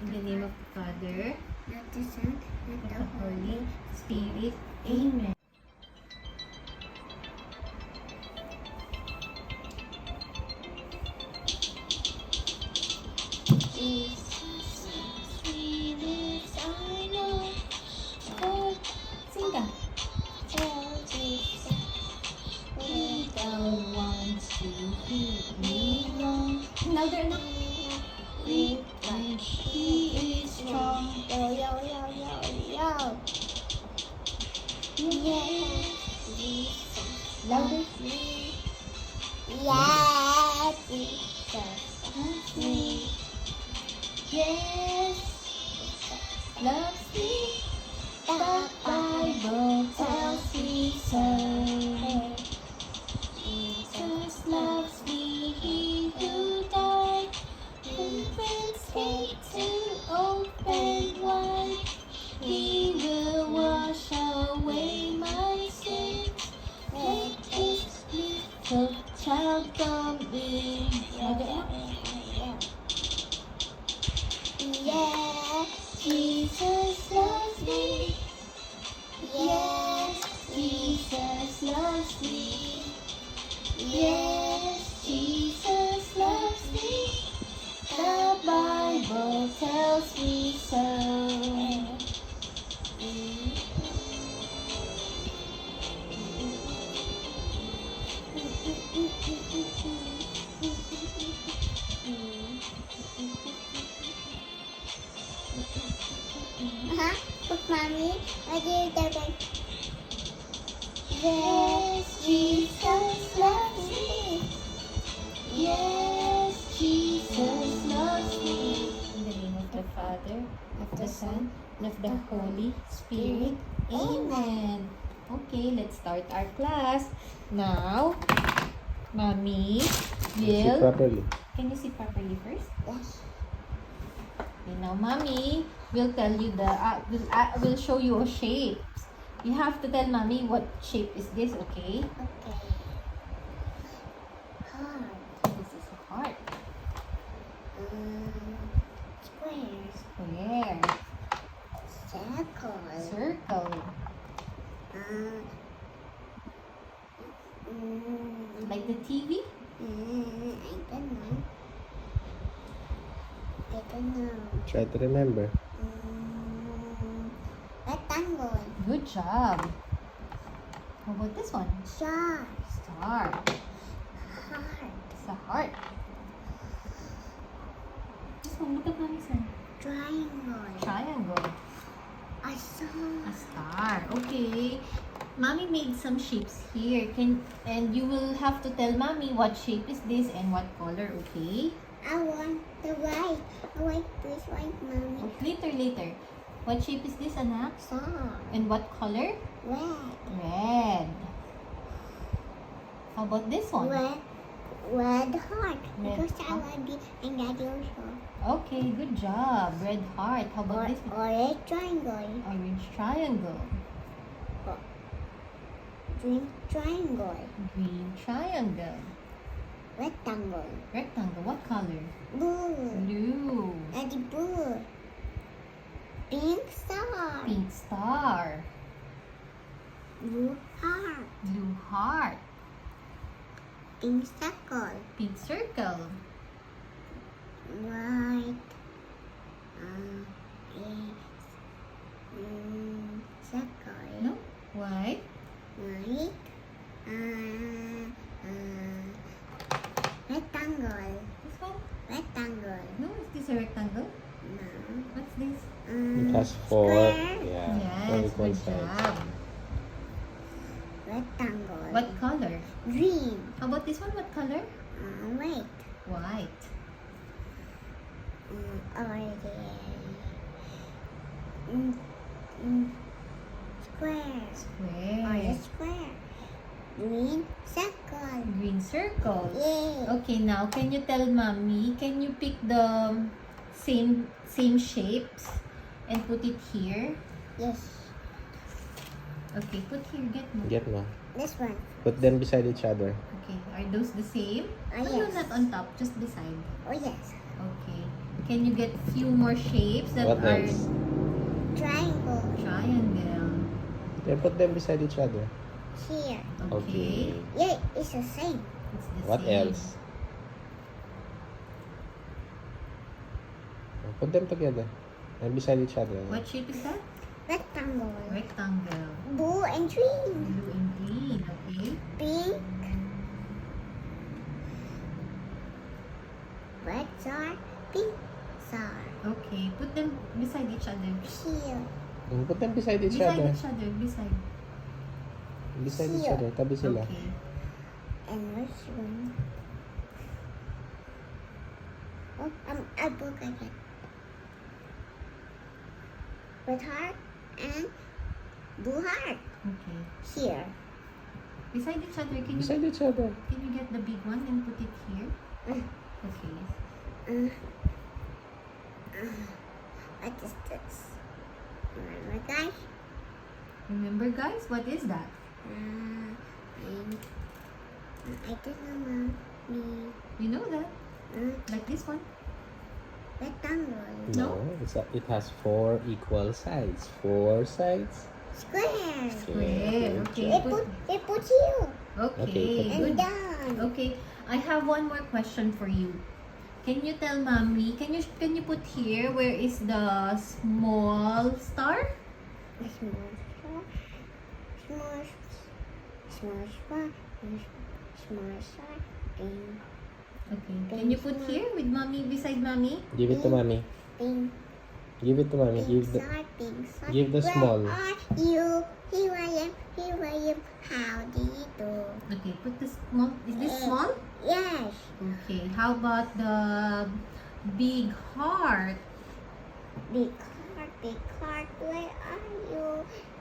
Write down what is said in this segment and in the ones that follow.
In the name of the Father, not the Son, not and the the Holy Holy Spirit. Amen. Jesus, sweetest I know. Oh, Sing ka. tell Jesus, we The ones to be wrong. Louder na. we And He is strong. yo yo yo yo yo. Yes, Jesus, Louder. yes, Jesus, me. Yes, loves me. The Bible tells me so. Jesus loves me, He who died, who went straight to open wide. He will wash away my sins. Let His little child come in. Yeah, Jesus loves me. Yes, Jesus loves me. Yes, Jesus loves me. The Bible tells me so. huh? Look, mommy, what do you do? Yes, Jesus loves me. Yes, Jesus loves me. In the name of the Father, of the Son, and of the Holy Spirit. Amen. Okay, let's start our class. Now, Mommy See will... properly. Can you see properly first? Yes. Okay, now Mommy will tell you will show you a shape. You have to tell Mommy what shape is this, okay? Okay. Heart. This is a heart. Square. Square. Circle. Circle. Like the TV? I don't know. I don't know. Try to remember. Rectangle. Good job. How about this one? Star. Star. Heart. It's a heart. This one, look at Mommy's one. Triangle. Triangle. A star. A star. Okay. Mommy made some shapes here. And you will have to tell Mommy what shape is this and what color, okay? I want the white. I like this white, mommy. Later. What shape is this, anak? Star. And what color? Red. Red. How about this one? Red heart. Red Because I heart. like it and Daddy also. Okay, good job. Red heart. How about this one? Orange triangle. Orange triangle. Green triangle. Green triangle. Rectangle. Rectangle. What color? Blue. Blue. Daddy blue. Pink star. Pink star. Blue heart. Blue heart. Pink circle. Pink circle. White. Circle. No? White. White. Rectangle. This one? Rectangle. No, is this a rectangle? No. What's this? It has four. Square. Yeah. Yes, equal good sides. job. Rectangle. What color? Green. How about this one? What color? White. White. Orange. Square. Square. Orange square. Green circle. Green circle. Yay. Okay, now can you tell Mommy, can you pick the same shapes and put it here? Yes. Okay, put here, get mo. Get mo. This one. Put them beside each other. Okay, are those the same? Ah, No, yes. not on top, just beside. Oh yes. Okay. Can you get few more shapes that What are else? Triangle. triangle? Then put them beside each other. Here. Okay. Yeah, it's the same. It's the What same. else? Put them together and beside each other. What shape is that? Rectangle. Rectangle. Blue and green. Blue and green. Okay. Pink. Red star. Pink star. Okay. Put them beside each other. Here. Put them beside each Beside other. each other. Beside. Beside each Here. other. Tabi sila. Okay. And which one? Oh, I broke again. Red heart and blue heart. Okay. Here. Beside each other. Beside each other. Can you get the big one and put it here? Mm. Okay. What is this? Remember, guys? Remember, guys, what is that? I don't know, Mommy. You know that? Mm, Like this one? rectangle. No, it has 4 equal sides. 4 sides. Square. Square. Okay. They put here Okay. Okay, and Good. down. Okay. I have one more question for you. Can you tell mommy? Can you put here where is the small star? A small star. Small, small star. Small star. Pink. Okay. Can you put here with mommy beside mommy? Give it to mommy. Pink. Give it to mommy. Pink star. Pink star. give the small. Where are you? Here I am. Here I am. How do you do? Okay. Put the small. Is this small? Yes. Okay. How about the big heart? Big heart, where are you?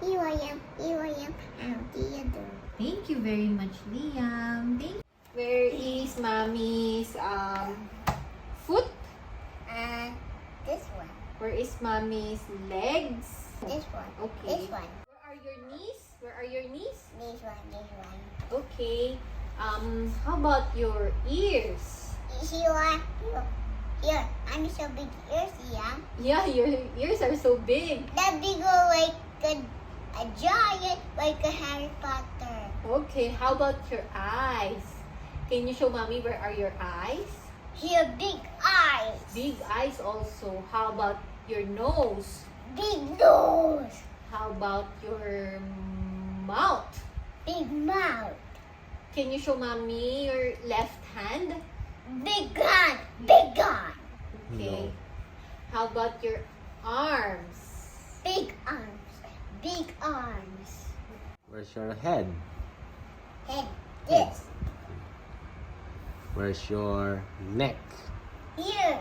Here I am, how do you do? Thank you very much, Liam. Where is mommy's foot? This one, Where is mommy's legs? this one, Okay. this one, Where are your knees? Where are your knees? this one. Okay. How about your ears? Here, I'm so big ears, yeah. Yeah, your ears are so big. That big like a giant, like a Harry Potter. Okay, how about your eyes? Can you show mommy where are your eyes? Here, big eyes, Big eyes also. How about your nose? big nose, How about your mouth? big mouth, Can you show mommy your left hand? big gun, big gun. Okay. No. How about your arms? Big arms, big arms. Where's your head? Head, this, Where's your neck? here,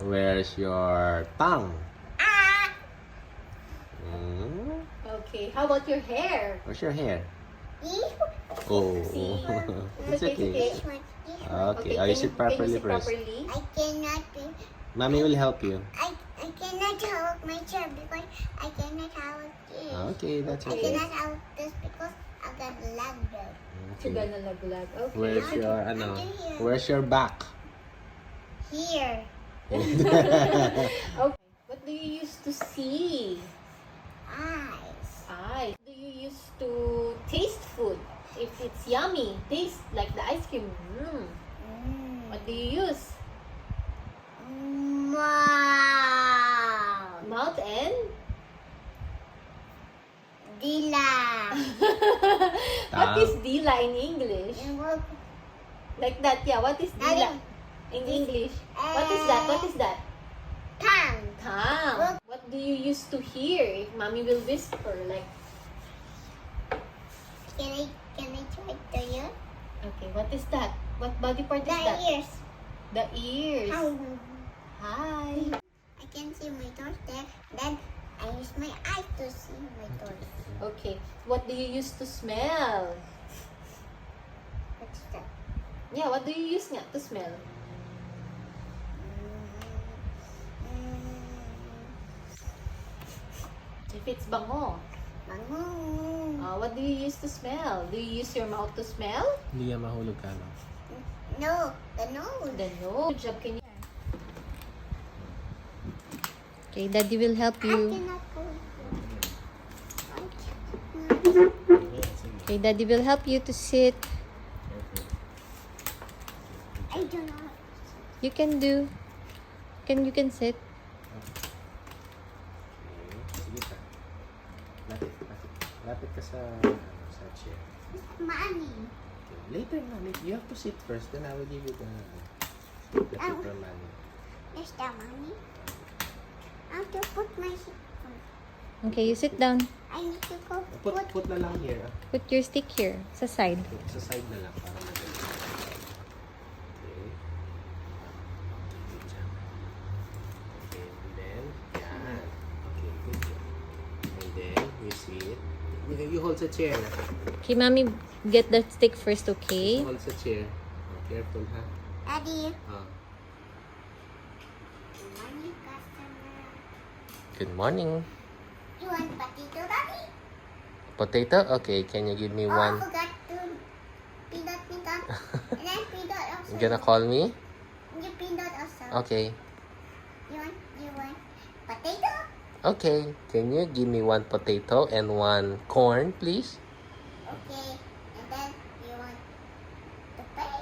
Where's your tongue? ah, Mm. Okay. How about your hair? Where's your hair? this Oh, See? it's okay. this one. Okay, oh, you sit properly first. Properly? I cannot, Mommy will help you. I cannot hold my chair because I cannot hold this. Okay, that's I okay. cannot hold this because I got leg there. So, Okay. gonna lag. Okay. Where's your Where's your back? Here, Okay. What do you use to see? eyes, Eyes. Do you use to taste food? If it's yummy, taste like the ice cream. What do you use? mouth, Mouth and? dila, What is dila in English? Like that, yeah. What is dila in English? What is that? What is that? tongue, Tongue. What do you use to hear? If mommy will whisper, like, can I try to you? okay, what is that? What body part is The that? ears. The ears. Hi. Hi. I can see my toes there. Then I use my eyes to see my toes. Okay. What do you use to smell? What's that? Yeah, what do you use nga to smell? If it's bango. Bango. What do you use to smell? Do you use your mouth to smell? Liam, mahulog ka, no? No, the nose. The nose. Good job. Can you? Okay, Daddy will help I you. cannot go. Okay, Daddy will help you to sit. I do not. You can do. You can sit. Sige pa. Lapit. Lapit ka sa chair. Mommy. Okay. Later na. You have to sit first. Then I will give you the paper money. Is that mommy? I have to put my seat on. Okay, you sit down. I need to go Put na lang here. Put your stick here, sa side. Sa side na lang para madali. Okay. Good job. Okay, and then, yan. Okay, good job. And then, you sit. You hold sa chair. Okay, Mommy, get the stick first, okay? Hold sa chair. Oh, careful, ha? Daddy. Oh. Mommy, customer. Good morning. You want potato, Daddy? Potato? Okay, can you give me Oh, one? I forgot to peanut. And then peanut also. You gonna call me? You peanut also. Okay. You want potato? Okay. Can you give me one potato and one corn, please? Okay. And then you want to pay?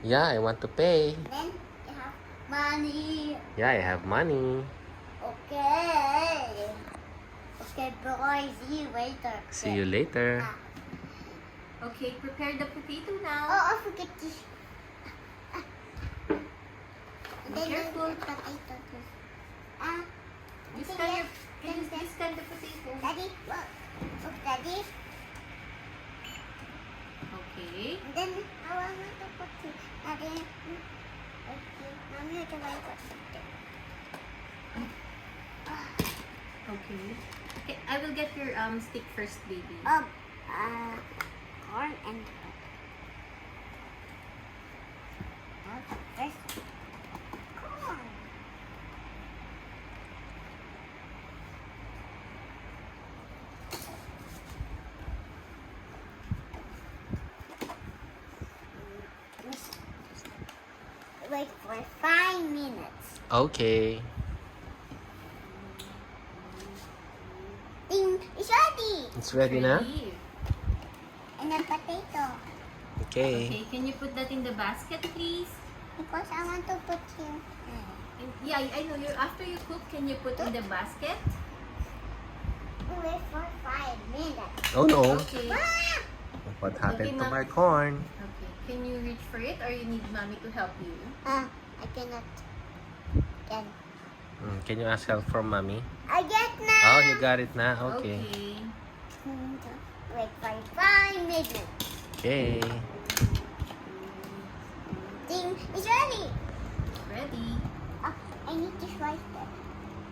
Yeah, I want to pay. And then you have money. Yeah, I have money. Okay. Okay, boy. See you later. See you later. Okay, prepare the potato Oh, now. I forget this. And then Careful. the potato. You scan the potato. Daddy, look, Daddy. Okay. And then I want to put it. Daddy. Okay, mommy, I can like it. Okay. Okay, I will get your stick first, baby. Corn and first corn. Wait for 5 minutes. Okay. Ding, it's ready. It's ready na? Ready. And a potato. Okay. Okay, can you put that in the basket, please? Because I want to put here. Yeah, I know. After you cook, can you put in the basket? Wait for 5 minutes. Oh no. Okay. Ah! What happened to Okay, my corn? Okay. Can you reach for it, or you need mommy to help you? I cannot. Get. Can you ask help from mommy? I get now. Oh, you got it na? Okay. Wait for 5 minutes. Okay. Ding, it's ready. Ready. I need to slice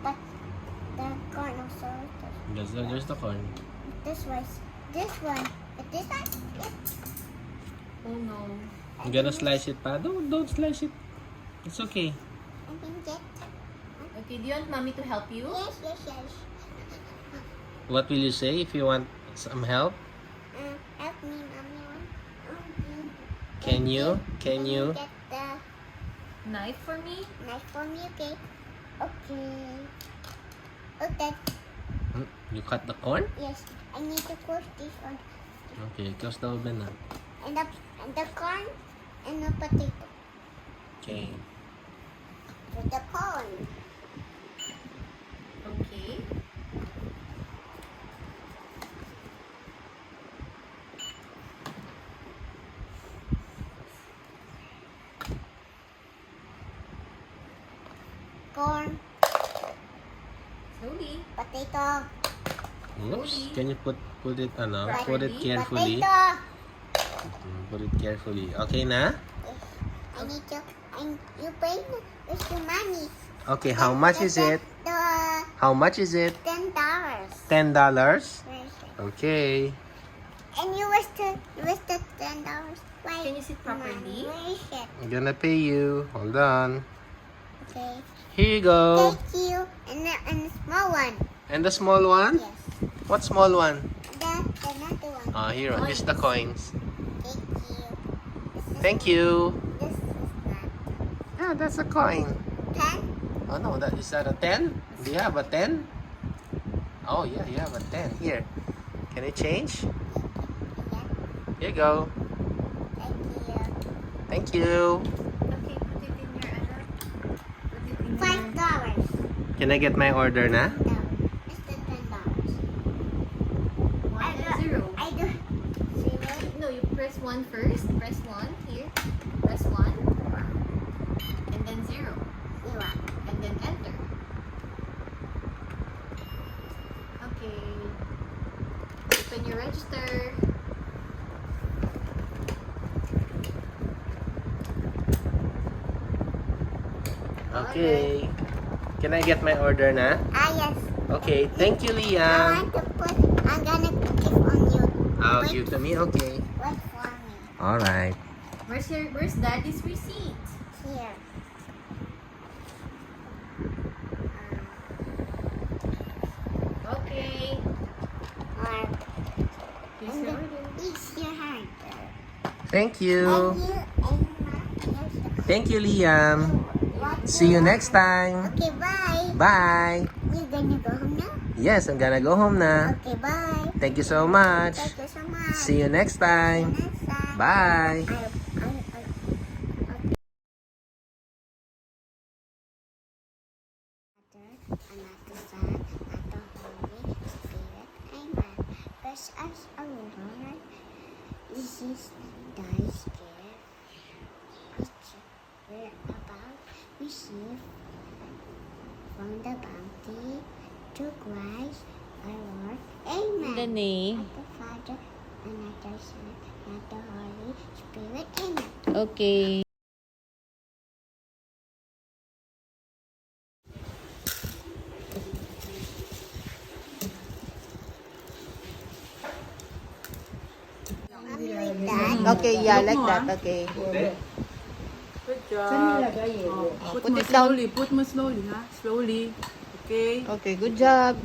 the corn also. There's the corn. This one. But this one. Oh no. You gonna slice it pa? Don't slice it. It's okay. I can get. Okay, do you want mommy to help you? Yes. What will you say if you want some help? Help me, mommy. Can you? Can you get the Knife for me? knife for me? Okay. Okay. You cut the corn? Yes. I need to close this one. Okay, close the oven na. And the corn and the potato. Okay. With the corn. Okay. Corn. Slowly. Potato. Oops. Can you put it Properly. put it carefully? Potato. Put it carefully. Okay na? I need to. You pay with your money. Okay, how much is it? How much is it? $10. $10? Okay. And you wasted $10. Why? Can you sit properly? Where is it? I'm gonna pay you. Hold on. Okay. Here you go. Thank you. And the small one. And the small one? Yes. What small one? The another one. Here, here's the coins. Thank you. Thank you. This is that. Yeah, that's a coin. 10? Oh no, is that a 10? Do you have a 10? Oh yeah, you have a 10. Here. Can I change? Yeah. Here you go. Thank you. Thank you. Okay, put it in your ano. Put it in $5. Can I get my order na? No, it's the $10. One and zero. I do. Zero. No, you press 1 first. Press 1 here. Press 1. And then 0. Zero. And then enter. Okay. Open your register. Okay. Can I get my order na? Yes. Okay, thank you, I Liam. want to put, I'm gonna give on you. I'll Wait. give to me, okay. Wait for me. Alright. Where's Daddy's receipt? Here. Okay. Mark. Here's And your then order. it's your hand. Thank you. And you and my Thank you, Liam. what See you next time. Okay, bye. Bye. You gonna go home now? Yes, I'm gonna go home na. Okay, bye. Thank you so much. Thank you so much. See you next time. Next time. Bye. Another Son, another Holy Spirit. Amen. Bless us, O Lord. This is thy gift, which we're about receive from the bounty to Christ our Lord. Amen. In the name. Of the Father, and of the Son, and of the Holy Spirit. Amen. Okay. Like that. Okay, yeah, like that. Okay. Good job. Put it slowly. Put mo slowly, ha? Slowly. Okay. Okay, good job.